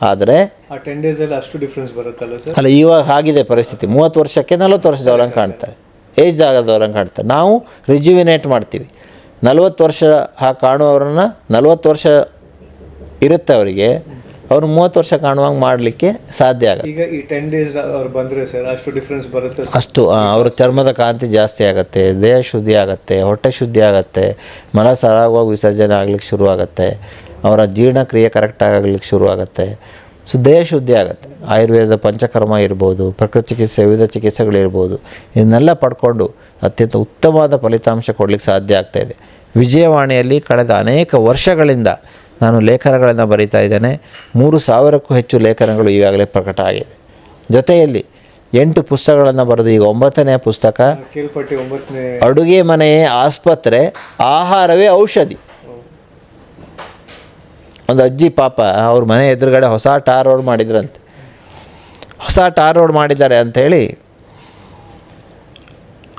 ಆದರೆ ಆ 10 ಡೇಸಲ್ಲಿ ಅಷ್ಟು ಡಿಫ್ರೆನ್ಸ್ ಬರುತ್ತಲ್ಲ ಸರ್? ಅಲ್ಲ, ಇವಾಗ ಆಗಿದೆ ಪರಿಸ್ಥಿತಿ. 30 ವರ್ಷಕ್ಕೆ 40 ವರ್ಷದವ್ರಂಗೆ ಕಾಣ್ತಾರೆ, ಏಜ್ ಆಗೋದವ್ರಂಗೆ ಕಾಣ್ತಾರೆ. ನಾವು ರಿಜ್ಯುವಿನೇಟ್ ಮಾಡ್ತೀವಿ. 40 ವರ್ಷ ಕಾಣುವವ್ರನ್ನ 40 ವರ್ಷ ಇರುತ್ತೆ ಅವರಿಗೆ, ಅವ್ರು 30 ವರ್ಷ ಕಾಣುವಂಗೆ ಮಾಡಲಿಕ್ಕೆ ಸಾಧ್ಯ ಆಗುತ್ತೆ. ಈಗ ಈ 10 ಡೇಸ್ ಅವ್ರು ಬಂದರೆ ಸರ್ ಅಷ್ಟು ಡಿಫ್ರೆನ್ಸ್ ಬರುತ್ತೆ? ಅಷ್ಟು ಅವ್ರ ಚರ್ಮದ ಕಾಂತಿ ಜಾಸ್ತಿ ಆಗುತ್ತೆ, ದೇಹ ಶುದ್ಧಿ ಆಗುತ್ತೆ, ಹೊಟ್ಟೆ ಶುದ್ಧಿ ಆಗುತ್ತೆ, ಮಲ ಸರಾಗವಾಗಿ ವಿಸರ್ಜನೆ ಆಗ್ಲಿಕ್ಕೆ ಶುರುವಾಗುತ್ತೆ, ಅವರ ಜೀರ್ಣಕ್ರಿಯೆ ಕರೆಕ್ಟಾಗಿ ಆಗ್ಲಿಕ್ಕೆ ಶುರುವಾಗುತ್ತೆ. ಸೊ ದೇಹ ಶುದ್ಧಿ ಆಗುತ್ತೆ. ಆಯುರ್ವೇದ ಪಂಚಕರ್ಮ ಇರ್ಬೋದು, ಪ್ರಕೃತಿ ಚಿಕಿತ್ಸೆ, ವಿವಿಧ ಚಿಕಿತ್ಸೆಗಳಿರ್ಬೋದು, ಇದನ್ನೆಲ್ಲ ಪಡ್ಕೊಂಡು ಅತ್ಯಂತ ಉತ್ತಮವಾದ ಫಲಿತಾಂಶ ಕೊಡಲಿಕ್ಕೆ ಸಾಧ್ಯ ಆಗ್ತಾಯಿದೆ. ವಿಜಯವಾಣಿಯಲ್ಲಿ ಕಳೆದ ಅನೇಕ ವರ್ಷಗಳಿಂದ ನಾನು ಲೇಖನಗಳನ್ನು ಬರೀತಾ ಇದ್ದೇನೆ. 3000ಕ್ಕೂ ಹೆಚ್ಚು ಲೇಖನಗಳು ಈಗಾಗಲೇ ಪ್ರಕಟ ಆಗಿದೆ. ಜೊತೆಯಲ್ಲಿ 8 ಪುಸ್ತಕಗಳನ್ನು ಬರೆದು ಈಗ 9ನೇ ಪುಸ್ತಕ, ಕೇಳ್ಪಟ್ಟಿ 9ನೇ, ಅಡುಗೆ ಮನೆಯೇ ಆಸ್ಪತ್ರೆ, ಆಹಾರವೇ ಔಷಧಿ. ಒಂದು ಅಜ್ಜಿ ಪಾಪ ಅವ್ರ ಮನೆ ಎದುರುಗಡೆ ಹೊಸ ಟಾರ್ ರೋಡ್ ಮಾಡಿದ್ರಂತೆ. ಹೊಸ ಟಾರ್ ರೋಡ್ ಮಾಡಿದ್ದಾರೆ ಅಂಥೇಳಿ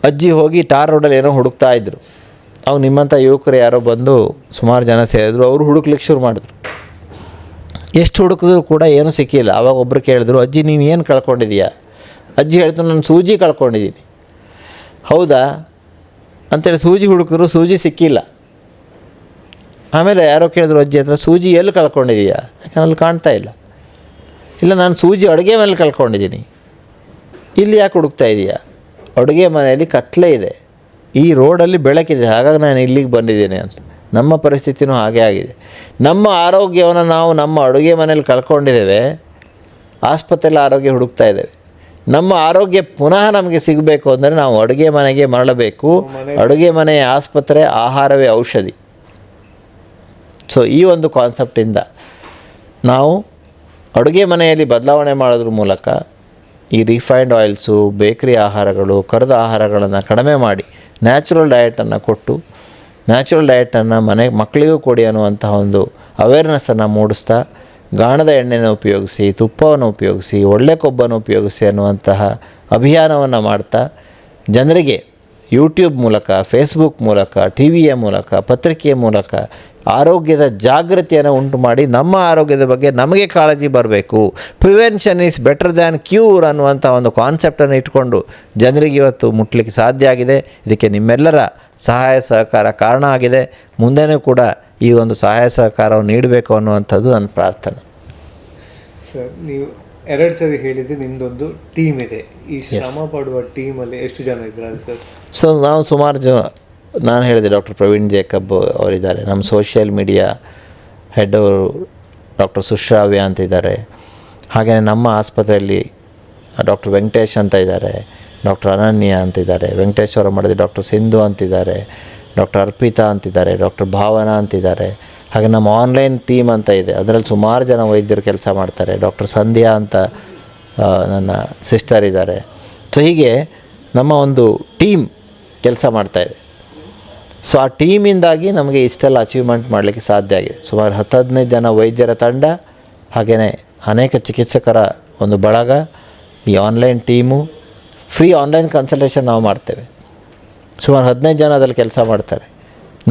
ಅಜ್ಜಿ ಹೋಗಿ ಟಾರ್ ರೋಡಲ್ಲಿ ಏನೋ ಹುಡುಕ್ತಾ ಇದ್ರು. ಅವು ನಿಮ್ಮಂಥ ಯುವಕರು ಯಾರೋ ಬಂದು ಸುಮಾರು ಜನ ಸೇರಿದ್ರು. ಅವರು ಹುಡುಕ್ಲಿಕ್ಕೆ ಶುರು ಮಾಡಿದ್ರು. ಎಷ್ಟು ಹುಡುಕಿದ್ರು ಕೂಡ ಏನೂ ಸಿಕ್ಕಿಲ್ಲ. ಆವಾಗ ಒಬ್ಬರು ಕೇಳಿದ್ರು, ಅಜ್ಜಿ ನೀನು ಏನು ಕಳ್ಕೊಂಡಿದ್ದೀಯಾ? ಅಜ್ಜಿ ಹೇಳ್ತು, ನಾನು ಸೂಜಿ ಕಳ್ಕೊಂಡಿದ್ದೀನಿ. ಹೌದಾ ಅಂತೇಳಿ ಸೂಜಿ ಹುಡುಕಿದ್ರು, ಸೂಜಿ ಸಿಕ್ಕಿಲ್ಲ. ಆಮೇಲೆ ಯಾರೋ ಕೇಳಿದ್ರು ಅಜ್ಜಿ ಹತ್ರ, ಸೂಜಿ ಎಲ್ಲಿ ಕಳ್ಕೊಂಡಿದ್ದೀಯಾ? ಯಾಕಂದ್ರೆ ಅಲ್ಲಿ ಕಾಣ್ತಾ ಇಲ್ಲ. ಇಲ್ಲ, ನಾನು ಸೂಜಿ ಅಡುಗೆ ಮೇಲೆ ಕಳ್ಕೊಂಡಿದ್ದೀನಿ. ಇಲ್ಲಿ ಯಾಕೆ ಹುಡುಕ್ತಾ ಇದೆಯಾ? ಅಡುಗೆ ಮನೆಯಲ್ಲಿ ಕತ್ಲೆ ಇದೆ, ಈ ರೋಡಲ್ಲಿ ಬೆಳಕಿದೆ, ಹಾಗಾಗಿ ನಾನು ಇಲ್ಲಿಗೆ ಬಂದಿದ್ದೇನೆ ಅಂತ. ನಮ್ಮ ಪರಿಸ್ಥಿತಿನೂ ಹಾಗೆ ಆಗಿದೆ. ನಮ್ಮ ಆರೋಗ್ಯವನ್ನು ನಾವು ನಮ್ಮ ಅಡುಗೆ ಮನೇಲಿ ಕಳ್ಕೊಂಡಿದ್ದೇವೆ, ಆಸ್ಪತ್ರೆಯಲ್ಲಿ ಆರೋಗ್ಯ ಹುಡುಕ್ತಾ ಇದ್ದೇವೆ. ನಮ್ಮ ಆರೋಗ್ಯ ಪುನಃ ನಮಗೆ ಸಿಗಬೇಕು ಅಂದರೆ ನಾವು ಅಡುಗೆ ಮನೆಗೆ ಮರಳಬೇಕು. ಅಡುಗೆ ಮನೆಯ ಆಸ್ಪತ್ರೆ, ಆಹಾರವೇ ಔಷಧಿ. ಸೊ ಈ ಒಂದು ಕಾನ್ಸೆಪ್ಟಿಂದ ನಾವು ಅಡುಗೆ ಮನೆಯಲ್ಲಿ ಬದಲಾವಣೆ ಮಾಡೋದ್ರ ಮೂಲಕ ಈ ರಿಫೈನ್ಡ್ ಆಯಿಲ್ಸು, ಬೇಕರಿ ಆಹಾರಗಳು, ಕರೆದ ಆಹಾರಗಳನ್ನು ಕಡಿಮೆ ಮಾಡಿ ನ್ಯಾಚುರಲ್ ಡಯಟನ್ನು ಕೊಟ್ಟು, ನ್ಯಾಚುರಲ್ ಡಯಟನ್ನು ಮಕ್ಕಳಿಗೂ ಕೊಡಿ ಅನ್ನುವಂತಹ ಒಂದು ಅವೇರ್ನೆಸ್ಸನ್ನು ಮೂಡಿಸ್ತಾ, ಗಾಣದ ಎಣ್ಣೆನ ಉಪಯೋಗಿಸಿ, ತುಪ್ಪವನ್ನು ಉಪಯೋಗಿಸಿ, ಒಳ್ಳೆ ಕೊಬ್ಬನ್ನು ಉಪಯೋಗಿಸಿ ಅನ್ನುವಂತಹ ಅಭಿಯಾನವನ್ನು ಮಾಡ್ತಾ ಜನರಿಗೆ ಯೂಟ್ಯೂಬ್ ಮೂಲಕ, ಫೇಸ್ಬುಕ್ ಮೂಲಕ, ಟಿ ವಿಯ ಮೂಲಕ, ಪತ್ರಿಕೆಯ ಮೂಲಕ ಆರೋಗ್ಯದ ಜಾಗೃತಿಯನ್ನು ಉಂಟು ಮಾಡಿ ನಮ್ಮ ಆರೋಗ್ಯದ ಬಗ್ಗೆ ನಮಗೆ ಕಾಳಜಿ ಬರಬೇಕು. Prevention is better than cure ಅನ್ನುವಂಥ ಒಂದು ಕಾನ್ಸೆಪ್ಟನ್ನು ಇಟ್ಕೊಂಡು ಜನರಿಗೆ ಇವತ್ತು ಮುಟ್ಲಿಕ್ಕೆ ಸಾಧ್ಯ ಆಗಿದೆ. ಇದಕ್ಕೆ ನಿಮ್ಮೆಲ್ಲರ ಸಹಾಯ ಸಹಕಾರ ಕಾರಣ ಆಗಿದೆ. ಮುಂದೆನೂ ಕೂಡ ಈ ಒಂದು ಸಹಾಯ ಸಹಕಾರವನ್ನು ನೀಡಬೇಕು ಅನ್ನುವಂಥದ್ದು ನನ್ನ ಪ್ರಾರ್ಥನೆ. ಸರ್, ನೀವು 2 ಸರಿ ಹೇಳಿದ್ದು ನಿಮ್ಮದೊಂದು ಟೀಮ್ ಇದೆ. ಈ ಶ್ರಮ ಪಡುವ ಟೀಮಲ್ಲಿ ಎಷ್ಟು ಜನ ಇದ್ದಾರೆ ಸರ್? ಸೊ ನಾವು ಸುಮಾರು ಜನ, ನಾನು ಹೇಳಿದೆ ಡಾಕ್ಟರ್ ಪ್ರವೀಣ್ ಜೇಕಬ್ ಅವರಿದ್ದಾರೆ. ನಮ್ಮ ಸೋಷಿಯಲ್ ಮೀಡಿಯಾ ಹೆಡ್ ಅವರು ಡಾಕ್ಟರ್ ಸುಶ್ರಾವ್ಯ ಅಂತ ಇದ್ದಾರೆ. ಹಾಗೆಯೇ ನಮ್ಮ ಆಸ್ಪತ್ರೆಯಲ್ಲಿ ಡಾಕ್ಟರ್ ವೆಂಕಟೇಶ್ ಅಂತ ಇದ್ದಾರೆ, ಡಾಕ್ಟರ್ ಅನನ್ಯ ಅಂತಿದ್ದಾರೆ, ವೆಂಕಟೇಶ್ವರ ಮಡದಿ ಡಾಕ್ಟರ್ ಸಿಂಧು ಅಂತಿದ್ದಾರೆ, ಡಾಕ್ಟರ್ ಅರ್ಪಿತಾ ಅಂತಿದ್ದಾರೆ, ಡಾಕ್ಟರ್ ಭಾವನಾ ಅಂತಿದ್ದಾರೆ. ಹಾಗೆ ನಮ್ಮ ಆನ್ಲೈನ್ ಟೀಮ್ ಅಂತ ಇದೆ, ಅದರಲ್ಲಿ ಸುಮಾರು ಜನ ವೈದ್ಯರು ಕೆಲಸ ಮಾಡ್ತಾರೆ. ಡಾಕ್ಟರ್ ಸಂಧ್ಯಾ ಅಂತ ನನ್ನ ಸಿಸ್ಟರ್ ಇದ್ದಾರೆ. ಸೊ ಹೀಗೆ ನಮ್ಮ ಒಂದು ಟೀಮ್ ಕೆಲಸ ಮಾಡ್ತಾಯಿದೆ. ಸೊ ಆ ಟೀಮಿಂದಾಗಿ ನಮಗೆ ಇಷ್ಟೆಲ್ಲ ಅಚೀವ್ಮೆಂಟ್ ಮಾಡಲಿಕ್ಕೆ ಸಾಧ್ಯ ಆಗಿದೆ. ಸುಮಾರು 10-15 ಜನ ವೈದ್ಯರ ತಂಡ, ಹಾಗೆಯೇ ಅನೇಕ ಚಿಕಿತ್ಸಕರ ಒಂದು ಬಳಗ, ಈ online team, free online consultation ನಾವು ಮಾಡ್ತೇವೆ. ಸುಮಾರು 15 ಜನ ಅದರಲ್ಲಿ ಕೆಲಸ ಮಾಡ್ತಾರೆ.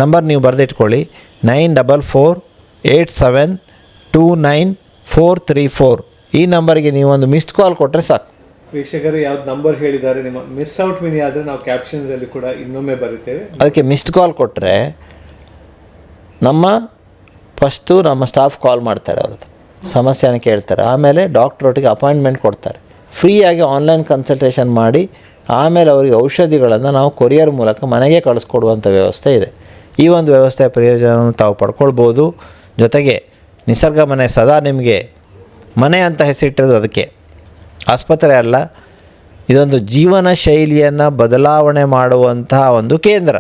ನಂಬರ್ ನೀವು ಬರೆದಿಟ್ಕೊಳ್ಳಿ, 9487294434. ಈ ನಂಬರಿಗೆ ನೀವು ಒಂದು ಮಿಸ್ಡ್ ಕಾಲ್ ಕೊಟ್ಟರೆ ಸಾಕು. ವೀಕ್ಷಕರು ಯಾವ್ದು ನಂಬರ್ ಹೇಳಿದ್ದಾರೆ, ನಿಮ್ಮ ಮಿಸ್ ಔಟ್ ಮಿನಿ ಆದರೆ ನಾವು ಕ್ಯಾಪ್ಷನ್ಸಲ್ಲಿ ಕೂಡ ಇನ್ನೊಮ್ಮೆ ಬರುತ್ತೇವೆ. ಅದಕ್ಕೆ ಮಿಸ್ಡ್ ಕಾಲ್ ಕೊಟ್ಟರೆ ಫಸ್ಟು ನಮ್ಮ ಸ್ಟಾಫ್ ಕಾಲ್ ಮಾಡ್ತಾರೆ, ಅವ್ರದ್ದು ಸಮಸ್ಯೆನ ಕೇಳ್ತಾರೆ. ಆಮೇಲೆ ಡಾಕ್ಟ್ರೊಟ್ಟಿಗೆ ಅಪಾಯಿಂಟ್ಮೆಂಟ್ ಕೊಡ್ತಾರೆ. ಫ್ರೀಯಾಗಿ ಆನ್ಲೈನ್ ಕನ್ಸಲ್ಟೇಷನ್ ಮಾಡಿ ಆಮೇಲೆ ಅವರಿಗೆ ಔಷಧಿಗಳನ್ನು ನಾವು ಕೊರಿಯರ್ ಮೂಲಕ ಮನೆಗೆ ಕಳಿಸ್ಕೊಡುವಂಥ ವ್ಯವಸ್ಥೆ ಇದೆ. ಈ ಒಂದು ವ್ಯವಸ್ಥೆಯ ಪ್ರಯೋಜನವನ್ನು ತಾವು ಪಡ್ಕೊಳ್ಬೋದು. ಜೊತೆಗೆ ನಿಸರ್ಗ ಮನೆ ಸದಾ ನಿಮಗೆ ಮನೆ ಅಂತ ಹೆಸರಿಟ್ಟಿರೋದು ಅದಕ್ಕೆ, ಆಸ್ಪತ್ರೆ ಅಲ್ಲ. ಇದೊಂದು ಜೀವನ ಶೈಲಿಯನ್ನು ಬದಲಾವಣೆ ಮಾಡುವಂತಹ ಒಂದು ಕೇಂದ್ರ,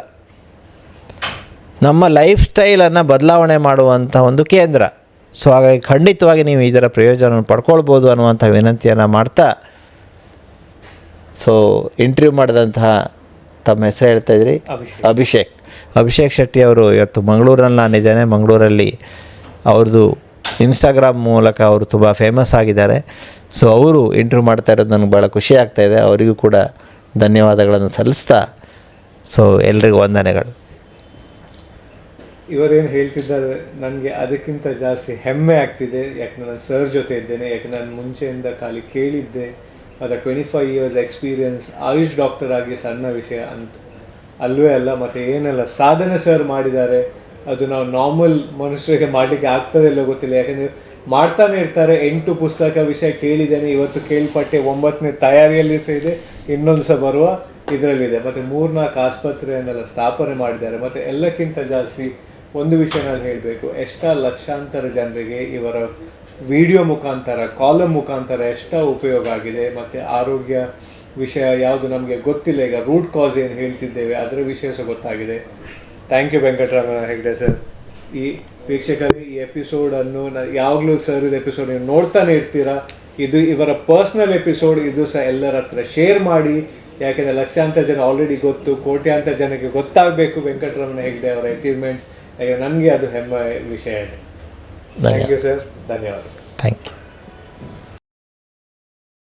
ನಮ್ಮ ಲೈಫ್ ಸ್ಟೈಲನ್ನು ಬದಲಾವಣೆ ಮಾಡುವಂಥ ಒಂದು ಕೇಂದ್ರ. ಸೊ ಹಾಗಾಗಿ ಖಂಡಿತವಾಗಿ ನೀವು ಇದರ ಪ್ರಯೋಜನವನ್ನು ಪಡ್ಕೊಳ್ಬೋದು ಅನ್ನುವಂಥ ವಿನಂತಿಯನ್ನು ಮಾಡ್ತಾ, ಸೊ ಇಂಟರ್ವ್ಯೂ ಮಾಡಿದಂತಹ ತಮ್ಮ ಹೆಸರು ಹೇಳ್ತಾಯಿದ್ರಿ? ಅಭಿಷೇಕ್ ಶೆಟ್ಟಿ ಅವರು ಇವತ್ತು ಮಂಗಳೂರಲ್ಲಿ ನಾನಿದ್ದೇನೆ. ಮಂಗಳೂರಲ್ಲಿ ಅವ್ರದ್ದು ಇನ್ಸ್ಟಾಗ್ರಾಮ್ ಮೂಲಕ ಅವರು ತುಂಬ ಫೇಮಸ್ ಆಗಿದ್ದಾರೆ. ಸೊ ಅವರು ಇಂಟರ್ವ್ಯೂ ಮಾಡ್ತಾ ಇರೋದು ನನಗೆ ಭಾಳ ಖುಷಿ ಆಗ್ತಾಯಿದೆ. ಅವರಿಗೂ ಕೂಡ ಧನ್ಯವಾದಗಳನ್ನು ಸಲ್ಲಿಸ್ತಾ, ಸೊ ಎಲ್ರಿಗೂ ವಂದನೆಗಳು. ಇವರೇನು ಹೇಳ್ತಿದ್ದಾರೆ ನನಗೆ ಅದಕ್ಕಿಂತ ಜಾಸ್ತಿ ಹೆಮ್ಮೆ ಆಗ್ತಿದೆ, ಯಾಕೆ ನಾನು ಸರ್ ಜೊತೆ ಇದ್ದೇನೆ. ಯಾಕೆ ನಾನು ಮುಂಚೆಯಿಂದ ಖಾಲಿ ಕೇಳಿದ್ದೆ, ಮತ್ತು 25 years ಎಕ್ಸ್ಪೀರಿಯನ್ಸ್ ಆಯುಷ್ ಡಾಕ್ಟರ್ ಆಗಿ ಸಣ್ಣ ವಿಷಯ ಅಂತ ಅಲ್ವೇ ಅಲ್ಲ. ಮತ್ತು ಏನೆಲ್ಲ ಸಾಧನೆ ಸರ್ ಮಾಡಿದ್ದಾರೆ ಅದು ನಾವು ನಾರ್ಮಲ್ ಮನುಷ್ಯರಿಗೆ ಮಾಡಲಿಕ್ಕೆ ಆಗ್ತದೆ ಇಲ್ಲೋ ಗೊತ್ತಿಲ್ಲ. ಯಾಕೆಂದರೆ ಮಾಡ್ತಾನೆ ಇರ್ತಾರೆ. 8 ಪುಸ್ತಕ ವಿಷಯ ಕೇಳಿದ್ದೇನೆ, ಇವತ್ತು ಕೇಳ್ಪಟ್ಟೆ, 9ನೇ ತಯಾರಿಯಲ್ಲಿ ಸಹ ಇದೆ, ಇನ್ನೊಂದು ಸಹ ಬರುವ ಇದರಲ್ಲಿದೆ. ಮತ್ತು 3-4 ಆಸ್ಪತ್ರೆಯನ್ನೆಲ್ಲ ಸ್ಥಾಪನೆ ಮಾಡಿದ್ದಾರೆ. ಮತ್ತು ಎಲ್ಲಕ್ಕಿಂತ ಜಾಸ್ತಿ ಒಂದು ವಿಷಯ ನಾನು ಹೇಳಬೇಕು, ಎಷ್ಟೋ ಲಕ್ಷಾಂತರ ಜನರಿಗೆ ಇವರ ವಿಡಿಯೋ ಮುಖಾಂತರ, ಕಾಲಮ್ ಮುಖಾಂತರ ಎಷ್ಟೋ ಉಪಯೋಗ ಆಗಿದೆ. ಮತ್ತು ಆರೋಗ್ಯ ವಿಷಯ ಯಾವುದು ನಮಗೆ ಗೊತ್ತಿಲ್ಲ, ಈಗ ರೂಟ್ ಕಾಸ್ ಏನು ಹೇಳ್ತಿದ್ದೇವೆ ಅದರ ವಿಷಯ ಸಹ ಗೊತ್ತಾಗಿದೆ. Thank you Venkataramana Hegde sir. ಈ ವೀಕ್ಷಕರಿಗೆ ಈ ಎಪಿಸೋಡನ್ನು ಯಾವಾಗಲೂ ಸರ್ ಇದು ಎಪಿಸೋಡ್ ನೀವು ನೋಡ್ತಾನೆ ಇರ್ತೀರಾ. ಇದು ಇವರ ಪರ್ಸ್ನಲ್ ಎಪಿಸೋಡ್, ಇದು ಸಹ ಎಲ್ಲರ ಹತ್ರ ಶೇರ್ ಮಾಡಿ. ಯಾಕೆಂದರೆ ಲಕ್ಷಾಂತರ ಜನ ಆಲ್ರೆಡಿ ಗೊತ್ತು, ಕೋಟ್ಯಾಂತರ ಜನಕ್ಕೆ ಗೊತ್ತಾಗಬೇಕು ವೆಂಕಟರಮಣ ಹೆಗ್ಡೆ ಅವರ ಅಚೀವ್ಮೆಂಟ್ಸ್. ನನಗೆ ಅದು ಹೆಮ್ಮೆ ವಿಷಯ ಇದೆ. ಥ್ಯಾಂಕ್ ಯು ಸರ್, ಧನ್ಯವಾದ. Thank you.